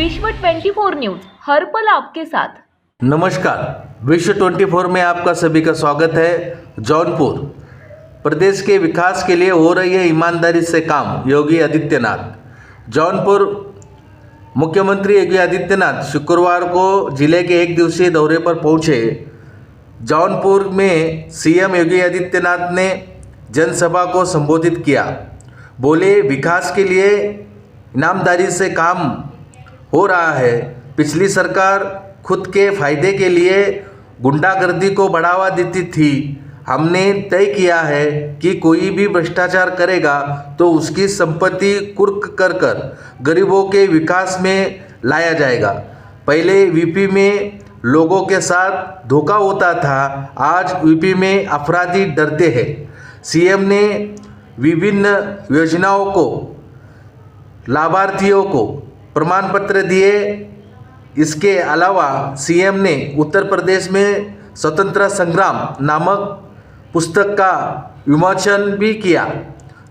विश्व 24 न्यूज हर पल आपके साथ। नमस्कार, विश्व 24 में आपका सभी का स्वागत है। जौनपुर प्रदेश के विकास के लिए हो रही है ईमानदारी से काम, योगी आदित्यनाथ। जौनपुर मुख्यमंत्री योगी आदित्यनाथ शुक्रवार को जिले के एक दिवसीय दौरे पर पहुंचे। जौनपुर में सीएम योगी आदित्यनाथ ने जनसभा को संबोधित किया। बोले, विकास के लिए ईमानदारी से काम हो रहा है। पिछली सरकार खुद के फायदे के लिए गुंडागर्दी को बढ़ावा देती थी। हमने तय किया है कि कोई भी भ्रष्टाचार करेगा तो उसकी संपत्ति कुर्क कर गरीबों के विकास में लाया जाएगा। पहले वीपी में लोगों के साथ धोखा होता था, आज वीपी में अपराधी डरते हैं। सीएम ने विभिन्न योजनाओं को लाभार्थियों को प्रमाण पत्र दिए। इसके अलावा सीएम ने उत्तर प्रदेश में स्वतंत्र संग्राम नामक पुस्तक का विमोचन भी किया।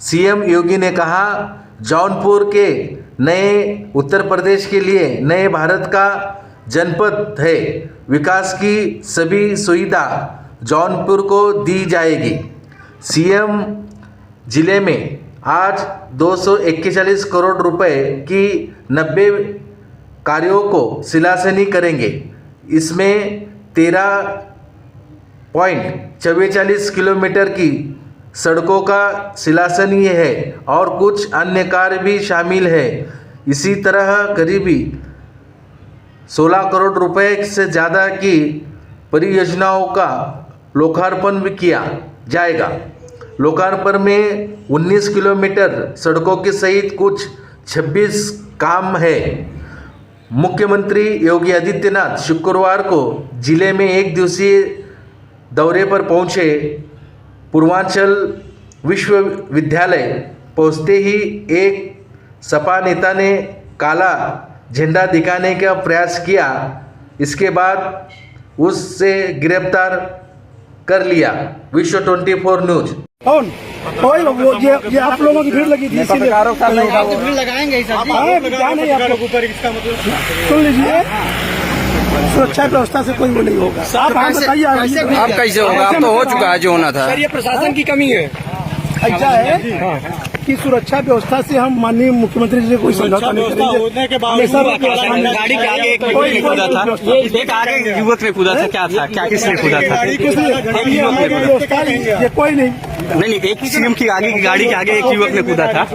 सीएम योगी ने कहा, जौनपुर के नए उत्तर प्रदेश के लिए नए भारत का जनपद है। विकास की सभी सुविधा जौनपुर को दी जाएगी। सीएम जिले में आज 241 करोड़ रुपए की 90 कार्यों को शिलान्यास करेंगे। इसमें 13.44 किलोमीटर की सड़कों का शिलान्यास है और कुछ अन्य कार्य भी शामिल है। इसी तरह करीबी 16 करोड़ रुपए से ज़्यादा की परियोजनाओं का लोकार्पण भी किया जाएगा। लोकार्पण में 19 किलोमीटर सड़कों के सहित कुछ 26 काम है। मुख्यमंत्री योगी आदित्यनाथ शुक्रवार को जिले में एक दिवसीय दौरे पर पहुंचे। पूर्वांचल विश्वविद्यालय पहुंचते ही एक सपा नेता ने काला झंडा दिखाने का प्रयास किया। इसके बाद उससे गिरफ्तार कर लिया। विश्व 24 न्यूज। कौन ये आप लोगों की भीड़ लगी थी, इसीलिए भीड़ लगाएंगे ही सर। क्या नहीं आप लोग ऊपर, इसका मतलब सुन लीजिए, सुरक्षा व्यवस्था से कोई वो नहीं होगा। आप बताइए, आप कैसे होगा? आप तो हो चुका है जो होना था। सर, ये प्रशासन की कमी है। ऐसा है कि सुरक्षा व्यवस्था से हम माननीय मुख्यमंत्री जी से कोई समझौता नहीं करेंगे। गाड़ी के आगे एक युवक ने कूदा था। एक आगे युवक ने कूदा था। क्या था? क्या किसने कूदा था? ये कोई नहीं, एक सीएम की आगे की गाड़ी के आगे एक युवक ने कूदा था।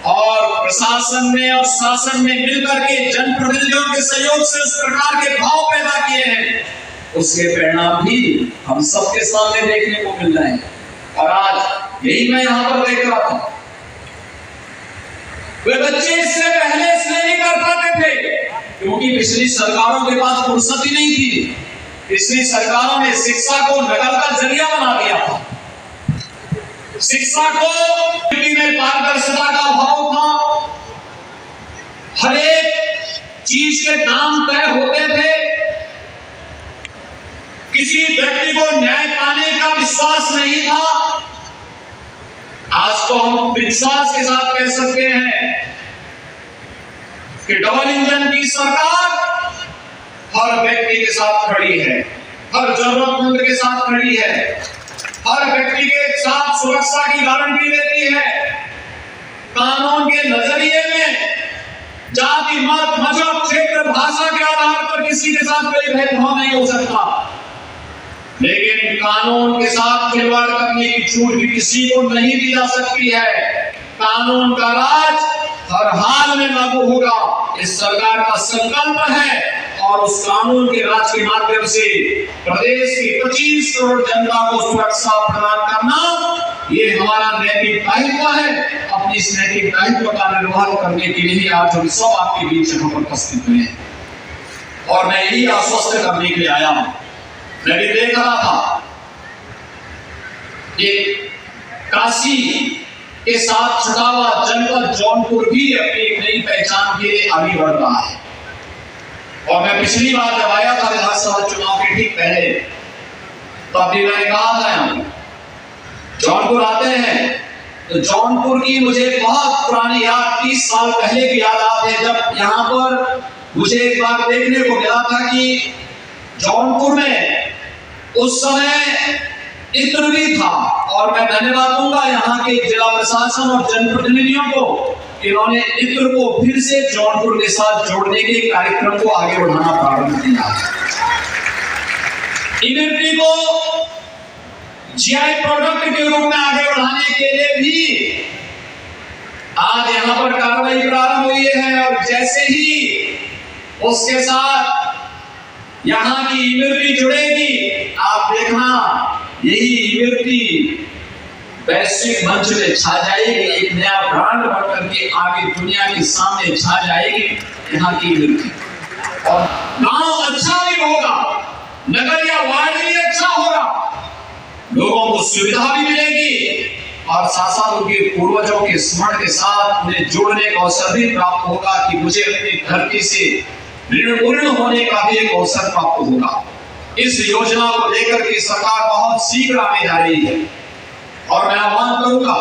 और प्रशासन ने और शासन ने मिलकर के जनप्रतिनिधियों के सहयोग से उस प्रकार के भाव पैदा किए हैं, उसके परिणाम भी हम सबके सामने देखने को मिल रहे हैं। और आज यही मैं यहाँ पर देख रहा था, वे बच्चे इससे पहले इसलिए नहीं कर पाते थे क्योंकि पिछली सरकारों के पास फुर्सत ही नहीं थी। पिछली सरकारों ने शिक्षा को नकल का जरिया बना दिया था। शिक्षा को में पारदर्शिता का अभाव था। हर एक चीज के दाम तय होते थे। किसी व्यक्ति को न्याय पाने का विश्वास नहीं था। आज तो हम विश्वास के साथ कह सकते हैं कि डबल इंजन की सरकार हर व्यक्ति के साथ खड़ी है। हर जरूरतमंद के साथ खड़ी है, हर व्यक्ति के साथ सुरक्षा की गारंटी देती है। कानून के नजरिए में जाति, मत, मजहब, क्षेत्र, भाषा के आधार पर किसी के साथ कोई भेदभाव नहीं हो सकता, लेकिन कानून के साथ खिलवाड़ करने की छूट भी किसी को नहीं दी जा सकती है। कानून का राज हर हाल में लागू होगा, इस सरकार का संकल्प है और उस कानून के राज के माध्यम से प्रदेश की 25 करोड़ जनता को सुरक्षा प्रदान करना ये हमारा नैतिक दायित्व है। अपनी इस नैतिक दायित्व का निर्वहन करने के लिए आज हम सब आपके बीच यहाँ पर उपस्थित हुए हैं और मैं यही आश्वस्त करने के लिए आया हूं। मैं भी देख रहा था एक काशी के साथ जुड़ा हुआ जनपद जौनपुर भी अपनी एक नई पहचान के लिए आगे बढ़ रहा है। और मैं पिछली बार जब आया था विधानसभा चुनाव के ठीक पहले, तो अभी मैंने कहा था जौनपुर आते हैं तो जौनपुर की मुझे बहुत पुरानी याद, 30 साल पहले की याद आती है, जब यहाँ पर मुझे एक बार देखने को मिला था कि जौनपुर में उस समय इत्र भी था। और मैं धन्यवाद दूंगा यहाँ के जिला प्रशासन और जनप्रतिनिधियों को, इन्होंने इत्र को फिर से जौनपुर के साथ जोड़ने के कार्यक्रम को आगे बढ़ाना प्रारंभ किया। इमरती को जीआई प्रोडक्ट के रूप में आगे बढ़ाने के लिए भी आज यहाँ पर कार्रवाई प्रारंभ हुई है और जैसे ही उसके साथ यहाँ की इमरती जुड़ेगी, आप देखना यही इमरती वैश्विक मंच में छा जाएगी, एक नया ब्रांड बनकर के आगे दुनिया के सामने छा जाएगी यहाँ की इमरती। और गांव अच्छा भी होगा, नगर या वार्ड भी अच्छा होगा, लोगों को सुविधा भी मिलेगी और साथ साथ उनके पूर्वजों के स्मरण के साथ उन्हें जोड़ने का अवसर भी प्राप्त होगा कि मुझे अपनी धरती से ऋण होने का भी एक अवसर प्राप्त होगा। इस योजना को लेकर के सरकार बहुत शीघ्र आने जा रही है और मैं आह्वान करूंगा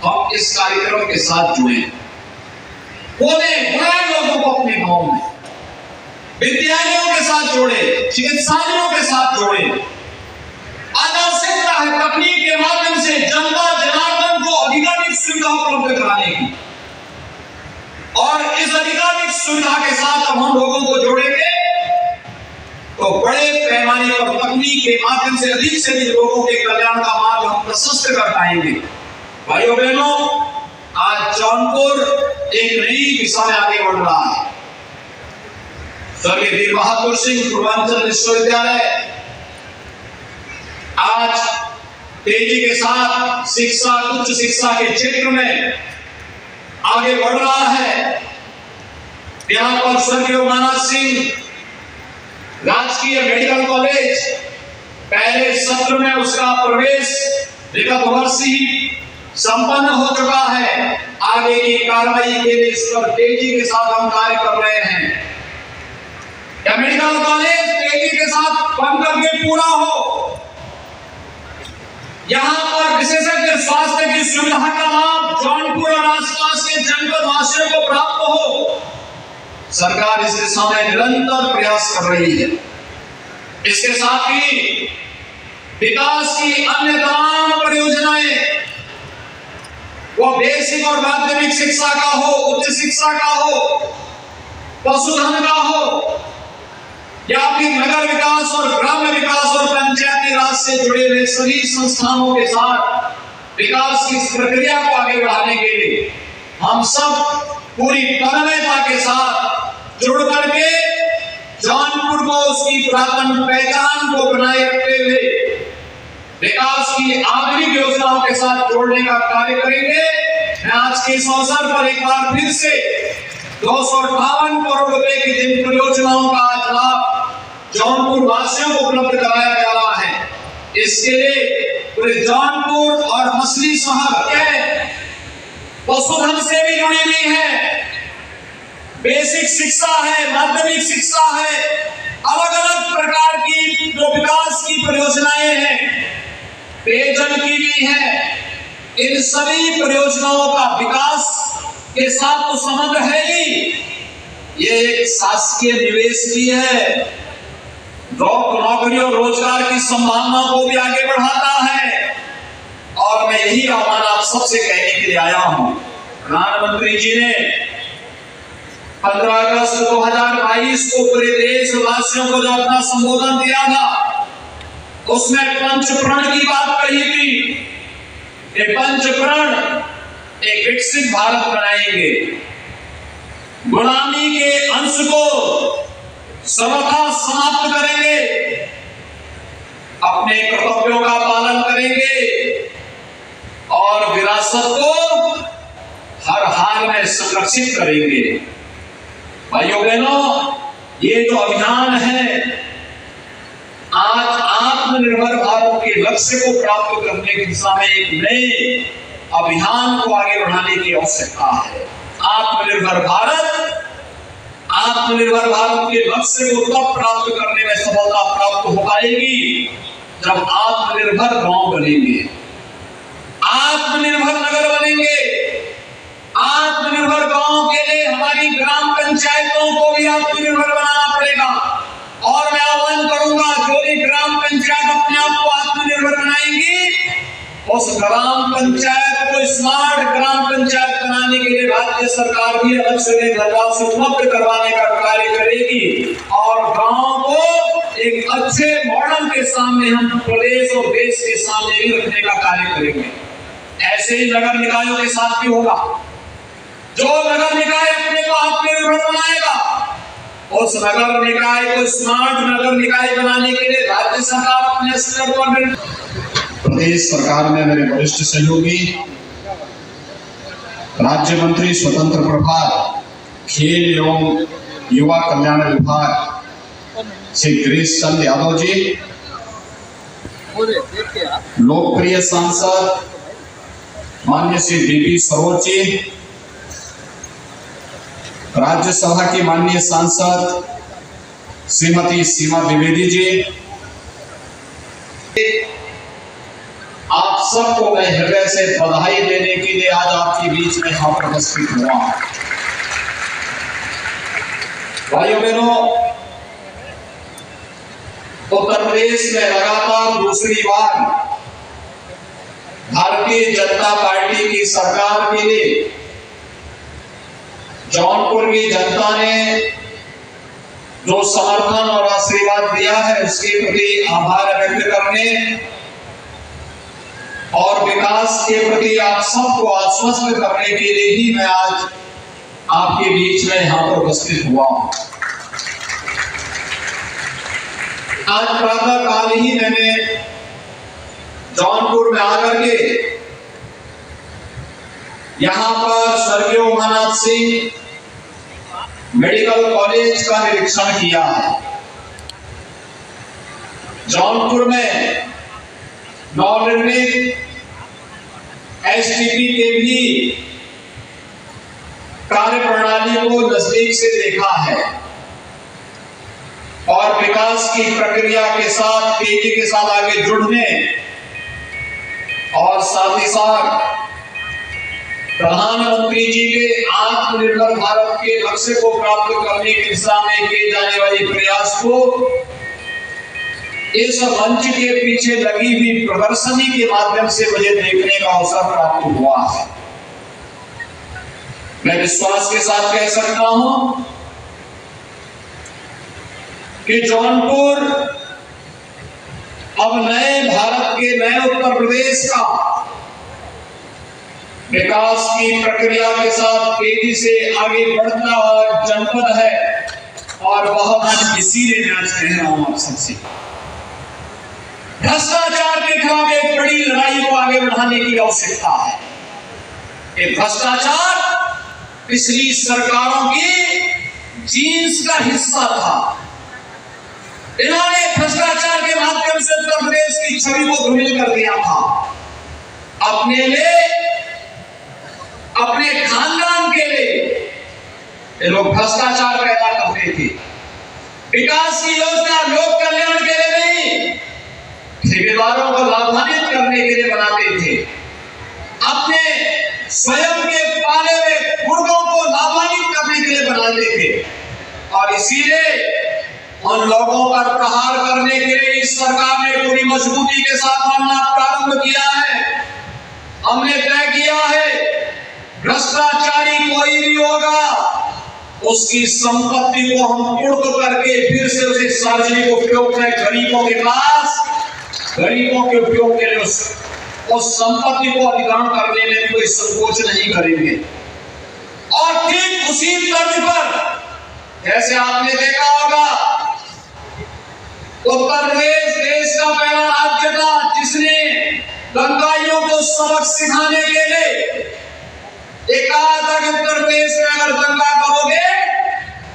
हम इस कार्यक्रम के साथ जुड़े, बुलाए लोगों को अपने गांव में, विद्यालयों के साथ जोड़े, चिकित्सालयों के साथ जोड़े। आवश्यकता है तकनीक के माध्यम से जनता जनार्दन को अधिकाधिक सुविधा उपलब्ध कराने की और इस अधिकाधिक सुविधा के साथ अब हम लोगों को जोड़ेंगे तो बड़े पैमाने पर तकनीक के माध्यम से अधिक लोगों के कल्याण का मार्ग हम प्रशस्त कर पाएंगे। भाइयों बहनों, आज जौनपुर एक नई दिशा में आगे बढ़ रहा है। स्वर्गीय वीर बहादुर सिंह पूर्वांचल विश्वविद्यालय आज तेजी के साथ शिक्षा, उच्च शिक्षा के क्षेत्र में आगे बढ़ रहा है। यहाँ पर स्वर्गीय मानस सिंह राजकीय मेडिकल कॉलेज पहले सत्र में उसका प्रवेश विगत वर्ष ही संपन्न हो चुका है। आगे की कार्रवाई के लिए इस पर तेजी के साथ हम कार्य कर रहे हैं। यह मेडिकल कॉलेज तेजी के साथ बनकर के पूरा हो, यहाँ पर विशेषज्ञ स्वास्थ्य की सुविधा का लाभ जौनपुर और आसपास के जनपद वासियों को प्राप्त हो। सरकार इस दिशा में निरंतर प्रयास कर रही है। इसके साथ ही विकास की अन्य तमाम परियोजनाएं, वो बेसिक और माध्यमिक शिक्षा का हो, उच्च शिक्षा का हो, पशुधन का हो या फिर नगर विकास और ग्राम्य विकास और पंचायती राज से जुड़े हुए सभी संस्थानों के साथ विकास की इस प्रक्रिया को आगे बढ़ाने के लिए हम सब पूरी तन्मयता के साथ जुड़ करके जौनपुर को उसकी पुरातन पहचान को बनाए रखते हुए विकास की आधुनिक योजनाओं के साथ जोड़ने का कार्य करेंगे। मैं आज के इस अवसर पर एक बार फिर से 258 करोड़ रुपए की जिन परियोजनाओं का आज लाभ जौनपुर वासियों को उपलब्ध कराया जा रहा है, इसके लिए पूरे जौनपुर और मछली शहर के पशुधन से भी जुड़ी हुई है, बेसिक शिक्षा है, माध्यमिक शिक्षा है, अलग अलग प्रकार की जो विकास की परियोजनाएं हैं, पेयजल की भी है। इन सभी परियोजनाओं का विकास के साथ तो संबंध है ही, ये एक शासकीय निवेश भी है। नौकरी और रोजगार की संभावना को भी आगे बढ़ाता है। और मैं यही आह्वान आप सबसे कहने के लिए आया हूं। प्रधानमंत्री जी ने 15 अगस्त 2022 को पूरे देशवासियों को जो अपना संबोधन दिया था, उसमें पंचप्रण की बात कही थी। ये पंचप्रण एक विकसित भारत बनाएंगे, गुलामी के अंश को सर्वथा समाप्त करेंगे, अपने कर्तव्यों का पालन करेंगे और विरासत को हर हाल में संरक्षित करेंगे। भाइयों बहनों, ये जो अभियान है, आज आत्मनिर्भर भारत के लक्ष्य को प्राप्त करने की दिशा में एक नए अभियान को आगे बढ़ाने की आवश्यकता है। आत्मनिर्भर भारत के लक्ष्य को तब प्राप्त करने में सफलता प्राप्त हो पाएगी जब आत्मनिर्भर गांव बनेंगे, आत्मनिर्भर नगर बनेंगे। आत्मनिर्भर गांव के लिए हमारी ग्राम पंचायतों को भी आत्मनिर्भर बनाना पड़ेगा। और मैं आह्वान करूंगा, जो भी ग्राम पंचायत अपने आप को आत्मनिर्भर बनाएंगी, उस ग्राम पंचायत को स्मार्ट ग्राम पंचायत बनाने के लिए राज्य सरकार भी अलग से धनराशि उपलब्ध करवाने का कार्य करेगी और गांव को एक अच्छे मॉडल के सामने हम प्रदेश और देश के सामने भी रखने का कार्य करेंगे। ऐसे ही नगर निकायों के साथ भी होगा। जो नगर निकाय अपने को आत्मनिर्भर बनाएगा, उस नगर निकाय को स्मार्ट नगर निकाय बनाने के लिए राज्य सरकार अपने स्तर पर, प्रदेश सरकार में मेरे वरिष्ठ सहयोगी राज्य मंत्री स्वतंत्र प्रभार खेल एवं युवा कल्याण विभाग श्री गिरीश चंद्र यादव जी, लोकप्रिय सांसद माननीय श्री बीपी सरोज जी, राज्यसभा की माननीय सांसद श्रीमती सीमा द्विवेदी जी, आप सबको मैं हृदय से बधाई देने के लिए आज आपके बीच में यहाँ पर उपस्थित हुआ। भाइयों बहनों, उत्तर प्रदेश में लगातार दूसरी बार भारतीय जनता पार्टी की सरकार के लिए जौनपुर की जनता ने जो समर्थन और आशीर्वाद दिया है, उसके प्रति आभार व्यक्त करने और विकास के प्रति आप सबको आश्वस्त करने के लिए ही मैं आज आपके बीच में यहां पर उपस्थित हुआ हूं। आज प्रातः काल ही मैंने जौनपुर में आकर के यहां पर स्वर्गीय उमानाथ सिंह मेडिकल कॉलेज का निरीक्षण किया है। जौनपुर में नवनिर्मित एसटीपी के भी कार्य प्रणाली को नजदीक से देखा है और विकास की प्रक्रिया के साथ तेजी के साथ आगे जुड़ने और साथ ही साथ प्रधानमंत्री जी के आत्मनिर्भर भारत के लक्ष्य को प्राप्त करने की दिशा में किए जाने वाले प्रयास को इस मंच के पीछे लगी हुई प्रदर्शनी के माध्यम से मुझे देखने का अवसर प्राप्त हुआ है। मैं विश्वास के साथ कह सकता हूं कि जौनपुर अब नए भारत के नए उत्तर प्रदेश का विकास की प्रक्रिया के साथ तेजी से आगे बढ़ता हुआ जनपद है और वह इसीलिए मैं आज कह रहा हूं आप सबसे, भ्रष्टाचार के खिलाफ एक बड़ी लड़ाई को आगे बढ़ाने की आवश्यकता है। ये भ्रष्टाचार पिछली सरकारों की जीन्स का हिस्सा था। इन्होंने भ्रष्टाचार के माध्यम से उत्तर प्रदेश की छवि को धूमिल कर दिया था। अपने लिए, अपने खानदान के लिए ये लोग भ्रष्टाचार पैदा करते थे। विकास की योजना लोक कल्याण के लिए नहीं, ठेकेदारों को लाभान्वित करने के लिए बनाते थे। अपने स्वयं के पाले हुए मुर्गों को लाभान्वित करने के लिए बनाते थे और इसीलिए उन लोगों पर प्रहार करने के लिए इस सरकार ने पूरी मजबूती के साथ लड़ना प्रारंभ किया है। हमने तय किया है भ्रष्टाचारी कोई भी होगा उसकी संपत्ति को हम कुर्क करके फिर से उसे सार्वजनिक उपयोग में गरीबों के पास गरीबों के उपयोग के लिए उस संपत्ति को अधिग्रहण करने में कोई संकोच नहीं करेंगे। और ठीक उसी तर्ज पर जैसे आपने देखा होगा उत्तर प्रदेश देश का पहला राज्य था जिसने दंगाइयों को सबक सिखाने के लिए एक कहा था कि उत्तर प्रदेश में अगर दंगा करोगे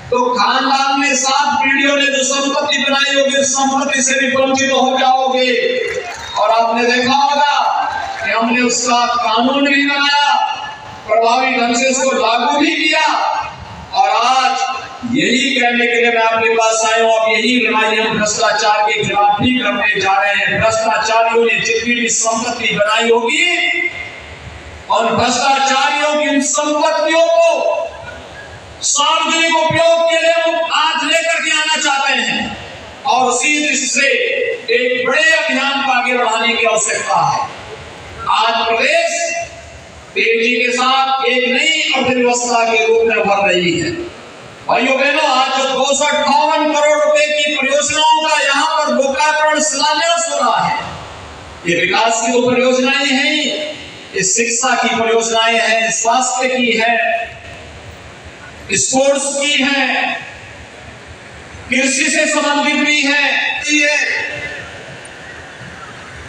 तो खानदान में 7 पीढ़ियों ने जो संपत्ति बनाई होगी उस संपत्ति से भी वंचित हो जाओगे। और आपने देखा होगा कि हमने उसका कानून भी बनाया, प्रभावी ढंग से उसको लागू भी किया। और आज यही कहने के लिए मैं आपके पास आया हूं, अब यही लड़ाई हम भ्रष्टाचार के खिलाफ भी करने जा रहे हैं। भ्रष्टाचारियों ने जितनी भी संपत्ति बनाई होगी और भ्रष्टाचारियों की इन संपत्तियों को सार्वजनिक उपयोग के लिए हम आज लेकर के आना चाहते हैं। और उसी दृष्टि से एक बड़े अभियान को आगे बढ़ाने की आवश्यकता है। आज प्रदेश तेजी के साथ एक नई अर्थव्यवस्था के रूप में उभर रही है। भाइयों बहनों, आज जो 258 करोड़ रुपए की परियोजनाओं का यहाँ पर लोकार्पण शिलान्यास हो रहा है, ये विकास की तो परियोजनाएं हैं, ये शिक्षा की परियोजनाएं हैं, स्वास्थ्य की है, स्पोर्ट्स की है, कृषि से संबंधित भी है।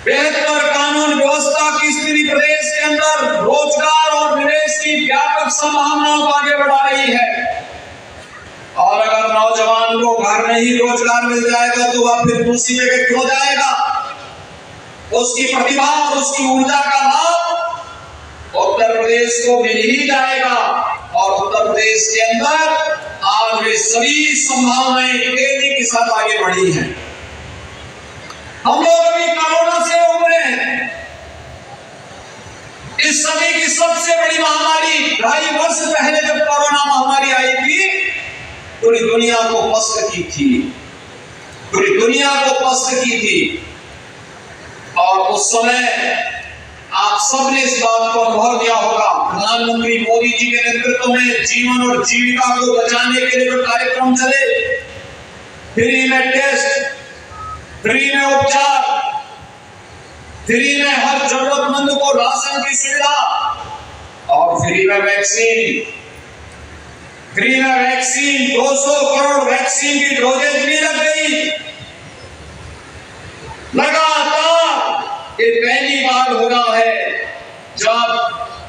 बेहतर कानून व्यवस्था की स्थिति प्रदेश के अंदर रोजगार और निवेश की व्यापक संभावनाओं को आगे बढ़ा रही है। और अगर नौजवान को घर में ही रोजगार मिल जाएगा तो वह फिर दूसरी जगह क्यों जाएगा? उसकी प्रतिभा और उसकी ऊर्जा का लाभ उत्तर प्रदेश को मिल ही जाएगा। और उत्तर प्रदेश के अंदर आज वे सभी संभावनाएं तेजी के साथ आगे बढ़ी हैं। हम लोग अभी कोरोना से उबरे हैं। इस समय की सबसे बड़ी महामारी 2.5 वर्ष पहले जब कोरोना महामारी आई थी, पूरी दुनिया को पस्त की थी, पूरी दुनिया को पस्त की थी। और उस समय आप सबने इस बात को अनुभव किया होगा। प्रधानमंत्री मोदी जी के नेतृत्व में जीवन और जीविका को बचाने के लिए जो कार्यक्रम चले, फ्री में टेस्ट, फ्री में उपचार, फ्री में हर जरूरतमंद को राशन की सुविधा और फ्री में वैक्सीन, 200 करोड़ वैक्सीन की डोजेज भी लग गई। लगातार ये पहली बार हो रहा है जब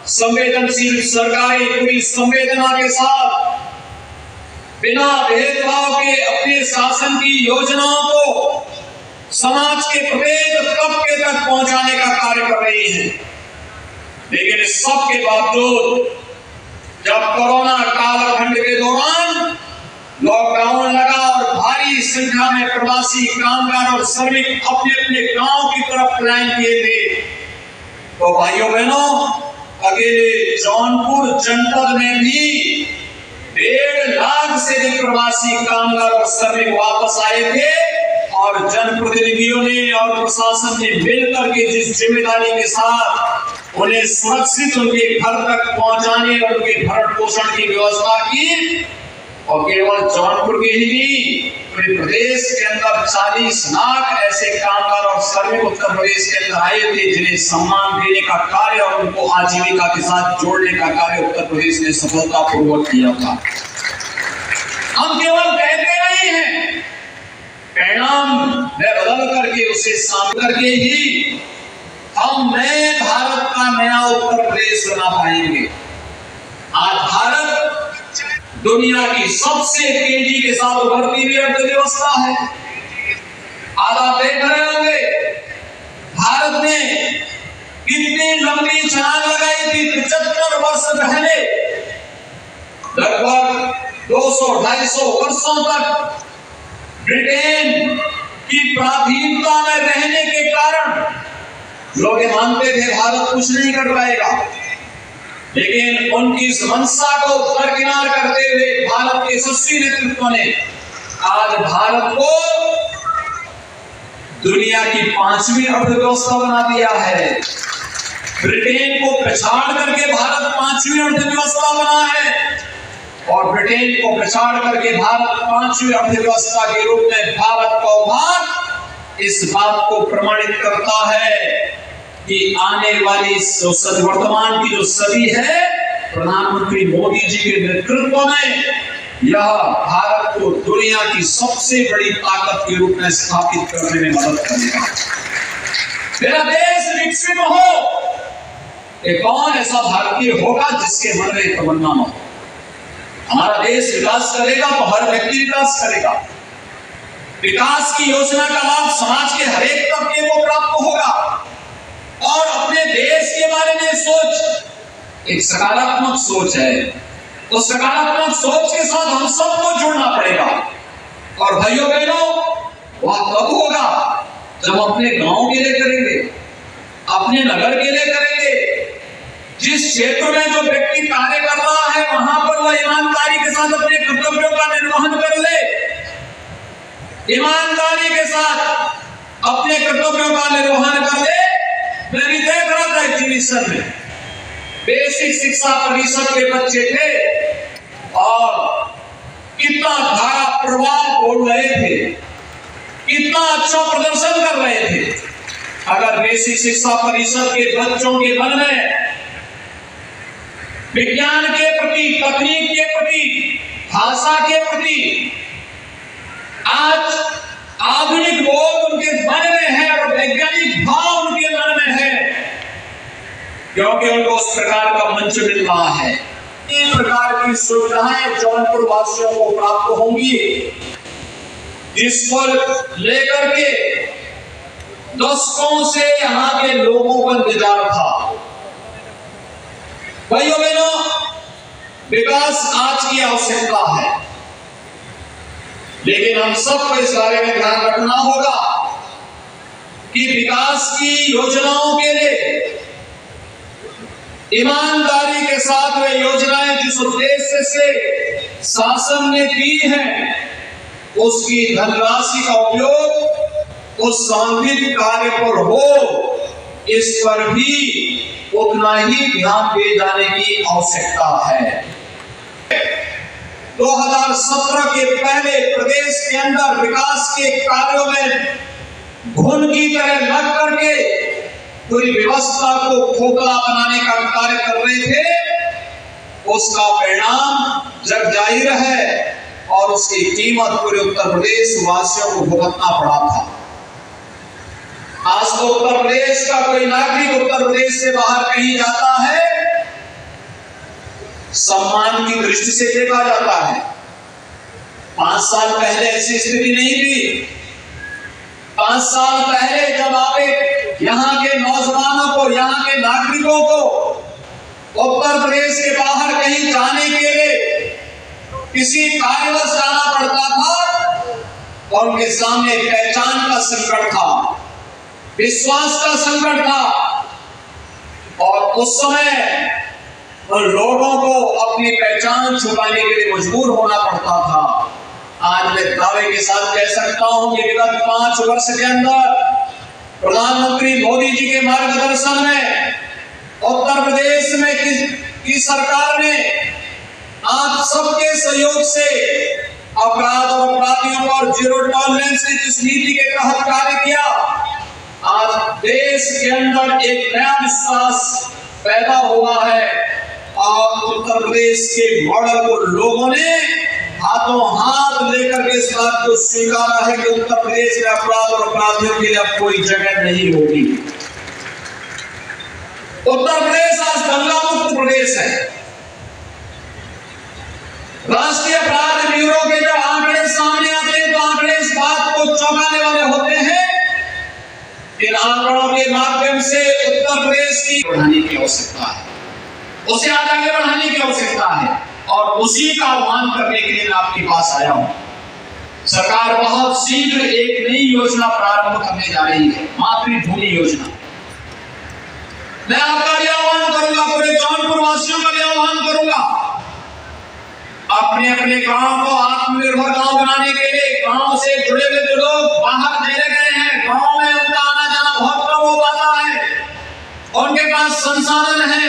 संवेदनशील सरकारें पूरी संवेदना के साथ बिना भेदभाव के अपने शासन की योजनाओं को समाज के प्रत्येक तबके तक पहुंचाने का कार्य कर रही है। लेकिन इस सब के बावजूद जब कोरोना कालखंड के दौरान लॉकडाउन लगा और भारी संख्या में प्रवासी कामगार और श्रमिक अपने अपने गांव की तरफ पलायन किए थे, तो भाइयों बहनों, अकेले जौनपुर जनपद में भी 1.5 लाख से अधिक प्रवासी कामगार और श्रमिक वापस आए थे। और जनप्रतिनिधियों ने और प्रशासन ने मिलकर के जिस जिम्मेदारी के साथ उन्हें सुरक्षित उनके घर तक पहुंचाने और उनके भरण पोषण की व्यवस्था की, और केवल जौनपुर के ही नहीं पूरे प्रदेश के अंदर 40 लाख ऐसे कामगार और श्रमिक उत्तर प्रदेश के अंदर आए थे जिन्हें सम्मान देने का कार्य और उनको आजीविका के साथ जोड़ने का कार्य उत्तर प्रदेश ने सफलतापूर्वक किया था। हम केवल कहते नहीं हैं, परिणाम में बदल करके उसे सामने करके ही हम नए भारत का नया उत्तर प्रदेश बना पाएंगे। आज भारत दुनिया की सबसे तेजी के साथ उभरती हुई अर्थव्यवस्था है। आज आप देख रहे होंगे भारत ने कितनी लंबी छलांग लगाई थी। 75 वर्ष पहले लगभग 200-250 वर्षों तक ब्रिटेन की प्राधीनता में रहने के कारण लोग मानते थे भारत कुछ नहीं कर पाएगा। लेकिन उनकी इस मंशा को दरकिनार करते हुए भारत के यशस्वी नेतृत्व ने आज भारत को दुनिया की 5वीं अर्थव्यवस्था बना दिया है। ब्रिटेन को पछाड़ करके भारत 5वीं अर्थव्यवस्था बना है और ब्रिटेन को पछाड़ करके भारत 5वीं अर्थव्यवस्था के रूप में भारत का उभार इस बात को प्रमाणित करता है कि आने वाली वर्तमान की जो सदी है प्रधानमंत्री मोदी जी के नेतृत्व में यह भारत को दुनिया की सबसे बड़ी ताकत के रूप में स्थापित करने में मदद करेगा। मेरा देश विकसित हो, कौन ऐसा भारतीय होगा जिसके मन में तमन्ना न हो। हमारा देश विकास करेगा तो हर व्यक्ति विकास करेगा। विकास की योजना का लाभ समाज के हर एक तबके को प्राप्त होगा और अपने देश के बारे में सोच एक सकारात्मक सोच है। उस सकारात्मक सोच के साथ हम सबको जुड़ना पड़ेगा। और भाइयों बहनों, वह तब होगा जब अपने गांव के लिए करेंगे, अपने नगर के लिए करेंगे। जिस क्षेत्र में जो व्यक्ति कार्य कर रहा है वहां पर वह ईमानदारी के साथ अपने कर्तव्यों का निर्वहन कर ले, ईमानदारी के साथ अपने कर्तव्यों का निर्वहन कर ले। मैं भी देख रहा था एग्जीबिशन में बेसिक शिक्षा परिषद के बच्चे थे और कितना धारा प्रवाह बोल रहे थे, कितना अच्छा प्रदर्शन कर रहे थे। अगर बेसिक शिक्षा परिषद के बच्चों के मन में विज्ञान के प्रति, तकनीक के प्रति, भाषा के प्रति आज आधुनिक बोध उनके मन में है और वैज्ञानिक भाव उनके मन में है, क्योंकि उनको उस प्रकार का मंच मिल रहा है। इस प्रकार की सुविधाएं जौनपुर वासियों को प्राप्त होंगी, जिसको लेकर के दशकों से यहाँ के लोगों का इंतजार था। भाइयों बहनों, विकास आज की आवश्यकता है, लेकिन हम सबको इस बारे में ध्यान रखना होगा कि विकास की योजनाओं के लिए ईमानदारी के साथ वे योजनाएं जिस उद्देश्य से शासन ने की हैं, उसकी धनराशि का उपयोग उस सांविधिक कार्य पर हो, इस पर भी उतना ही ध्यान दिए जाने की आवश्यकता है। 2017 के पहले प्रदेश के अंदर विकास के कार्यों में घुन की तरह लग करके पूरी व्यवस्था को खोखला बनाने का कार्य कर रहे थे। उसका परिणाम जग जाहिर है और उसकी कीमत पूरे उत्तर प्रदेश वासियों को भुगतना पड़ा था। आज तो उत्तर प्रदेश का कोई नागरिक उत्तर प्रदेश से बाहर कहीं जाता है, सम्मान की दृष्टि से देखा जाता है। 5 साल पहले ऐसी स्थिति नहीं थी। 5 साल पहले जब आप यहाँ के नौजवानों को, यहाँ के नागरिकों को उत्तर प्रदेश के बाहर कहीं जाने के लिए किसी कार्यवश जाना पड़ता था और उनके सामने पहचान का संकट था, विश्वास का संकट था और उस समय उन लोगों को अपनी पहचान छुपाने के लिए मजबूर होना पड़ता था। आज मैं दावे के साथ कह सकता हूं कि विगत 5 वर्ष के अंदर प्रधानमंत्री मोदी जी के मार्गदर्शन में उत्तर प्रदेश में की सरकार ने आप सबके सहयोग से अपराध और अपराधियों पर जीरो टॉलरेंस की जिस नीति के तहत कार्य किया, आज देश के अंदर एक नया विश्वास पैदा हुआ है और उत्तर प्रदेश के मॉडल को लोगों ने हाथों हाथ लेकर के इस बात को स्वीकारा है कि उत्तर प्रदेश में अपराध और अपराधियों के लिए अब कोई जगह नहीं होगी। उत्तर प्रदेश आज दंगा मुक्त प्रदेश है। राष्ट्रीय अपराध ब्यूरो के जब आंकड़े सामने आते हैं तो आंकड़े इस बात को चौंकाने वाले होते हैं। इन आंकड़ों के माध्यम से उत्तर प्रदेश की बढ़ाने की आवश्यकता है, उसे आगे बढ़ाने की आवश्यकता है और उसी का आह्वान करने के लिए मैं आपके पास आया हूं। सरकार बहुत शीघ्र एक नई योजना प्रारंभ करने जा रही है, मातृभूमि योजना। मैं आपका भी आह्वान करूंगा, पूरे जौनपुर वासियों का भी आह्वान करूंगा, अपने अपने गांव को आत्मनिर्भर गांव बनाने के लिए संसाधन है,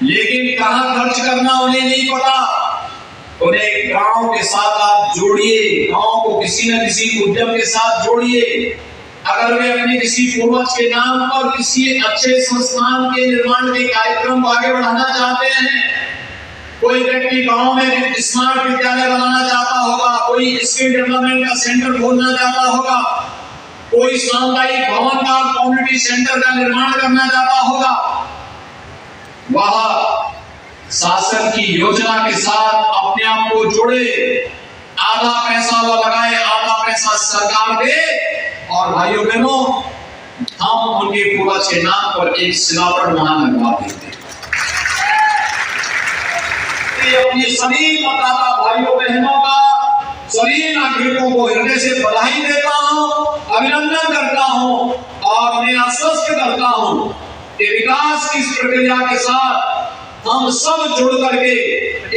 लेकिन कहां खर्च करना उन्हें नहीं पता। उन्हें गांव के साथ आप जोड़िए, गांव को किसी न किसी उद्यम के साथ जोड़िए। अगर वे अपने किसी पूर्वज के नाम पर किसी अच्छे संस्थान के निर्माण के कार्यक्रम को आगे बढ़ाना चाहते हैं, कोई व्यक्ति गांव में स्मार्ट विद्यालय बनाना चाहता होगा, कोई स्किल डेवलपमेंट का सेंटर खोलना चाहता होगा, कोई सामुदायिक भवन का कम्युनिटी सेंटर का निर्माण करना चाहता होगा, वह शासन की योजना के साथ अपने आप को जोड़े, आधा पैसा वो लगाए, आधा पैसा सरकार दे, और भाइयों बहनों हम उनके पूर्वज के नाम पर एक शिलापट वहां लगवा देते हैं। अपनी सभी मतदाता भाइयों बहनों का, सभी नागरिकों को हृदय से बधाई देता हूं, अभिनंदन करता हूं और उन्हें आश्वस्त करता हूं कि विकास की इस प्रक्रिया के साथ हम सब जुड़ करके,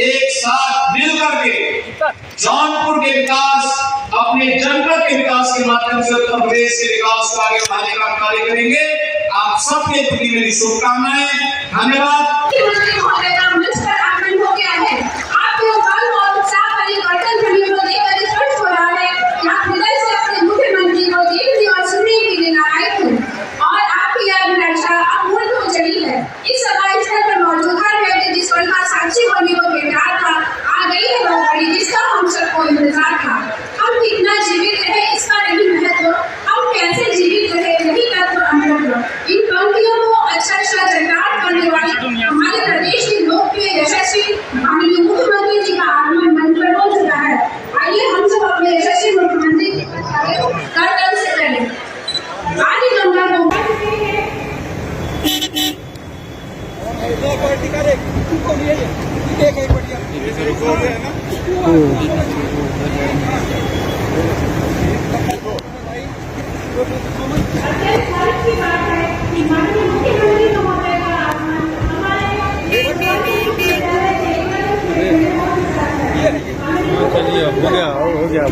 एक साथ मिल करके जौनपुर के विकास, अपने जनपद के विकास के माध्यम से उत्तर प्रदेश के विकास को आगे बढ़ाने का कार्य करेंगे। आप सबके प्रति मेरी शुभकामनाएं। धन्यवाद। हमारे प्रदेश के लोकप्रिय यशस्वी माननीय मुख्यमंत्री जी का आगमन मंच पर हो चुका है। आइए हम सब अपने यशस्वी मुख्यमंत्री जी का स्वागत करतल से करें। आदि गंगा को हो गया।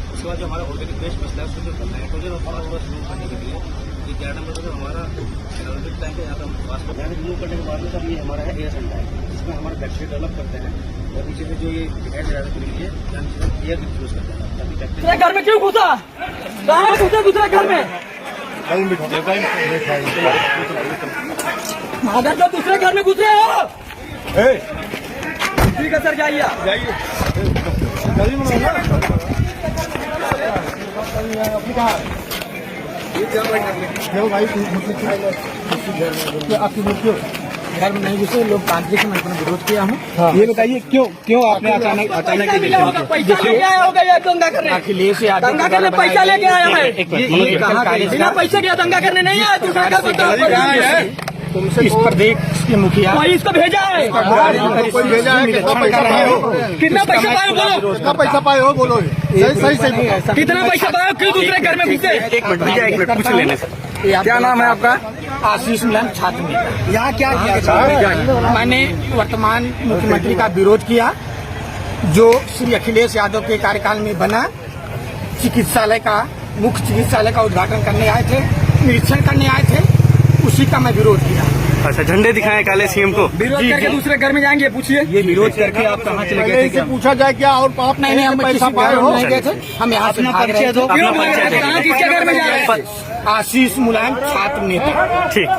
उसके बाद जो हमारा ऑर्गेनिक वेस्ट मसला है उसको जो नाइट्रोजन और फॉस्फोरस रिमूव करने के लिए ये 11 नंबर का जो हमारा डेवलपमेंट टैंक है यहाँ पर वास्तव में रिमूव करने के बाद में सर ये हमारा है एयर सेंटर है। उसमें हमारा बैक्टीरिया डेवलप करते हैं और नीचे से जो ये एयर ज़्यादा के लिए एयर यूज करते हैं ताकि बैक्टीरिया घर में क्यों घुसा? कहाँ घुसे दूसरे घर में? अगर तो दूसरे घर में घुसे हो ठीक है सर, जाइए घर में नहीं घुसे लोग, तांत्रिक में मैंने विरोध किया हूँ। ये बताइए क्यों आपने अचानक पैसा लेके आया होगा ये दंगा करने, अखिलेश यादव दंगा करने पैसा लेके आया है। बिना पैसे के दंगा करने नहीं आया, दूसरा घर इस प्रदेश के मुखिया कोई इसको भेजा है। कोई भेजा है? कितना पैसा पाए हो? कितना पैसा पाए बोलो, कितना पैसा पाए हो बोलो, सही कितना पैसा पाए? क्यों दूसरे घर में घुसे? एक मिनट पूछ लेने सर। क्या नाम है आपका? आशीष मुलायम छात्र नेता। यहाँ क्या किया? मैंने वर्तमान मुख्यमंत्री का विरोध किया जो श्री अखिलेश यादव के कार्यकाल में बना चिकित्सालय का, मुख्य चिकित्सालय का उद्घाटन करने आए थे, निरीक्षण करने आए थे, उसी का मैं विरोध किया। अच्छा, झंडे दिखाए काले सीएम को, विरोध करके दूसरे घर में जाएंगे, पूछिए ये विरोध करके आप कहाँ चले गए थे? पूछा जाए क्या? और आप नहीं हम पैसा पाए हो? नहीं गए थे, हम यहाँ से भाग रहे थे। क्यों भाग रहे थे? कहाँ किसके घर में जा रहे थे? आशीष मुलायम छात्र नेता। ठीक।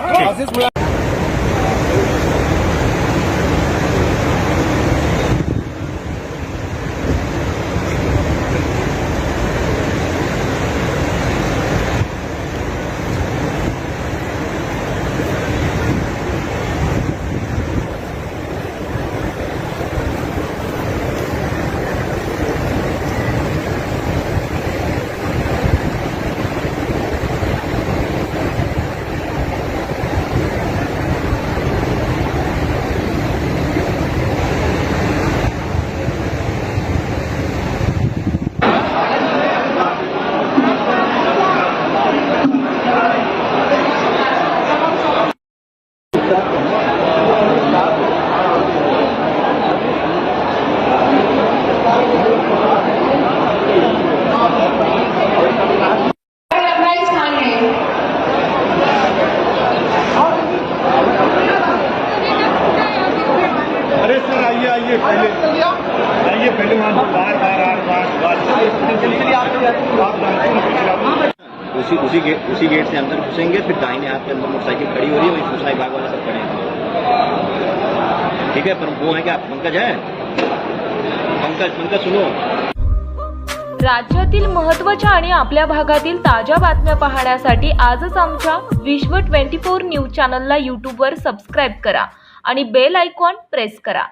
उसी गेट से अंदर घुसेंगे, फिर दाहिने हाथ के अंदर मोटरसाइकिल खड़ी हो रही है, वही सूचना विभाग वाले सब खड़े हैं। ठीक है, पर वो है क्या पंकज है? पंकज सुनो। राज्यातील महत्त्वाच्या आणि आपल्या भागातील ताज्या बातम्या पाहण्यासाठी आजच आमच्या विश्व 24 न्यूज चॅनलला यूट्यूबवर सबस्क्राईब करा आणि बेल आयकॉन प्रेस करा।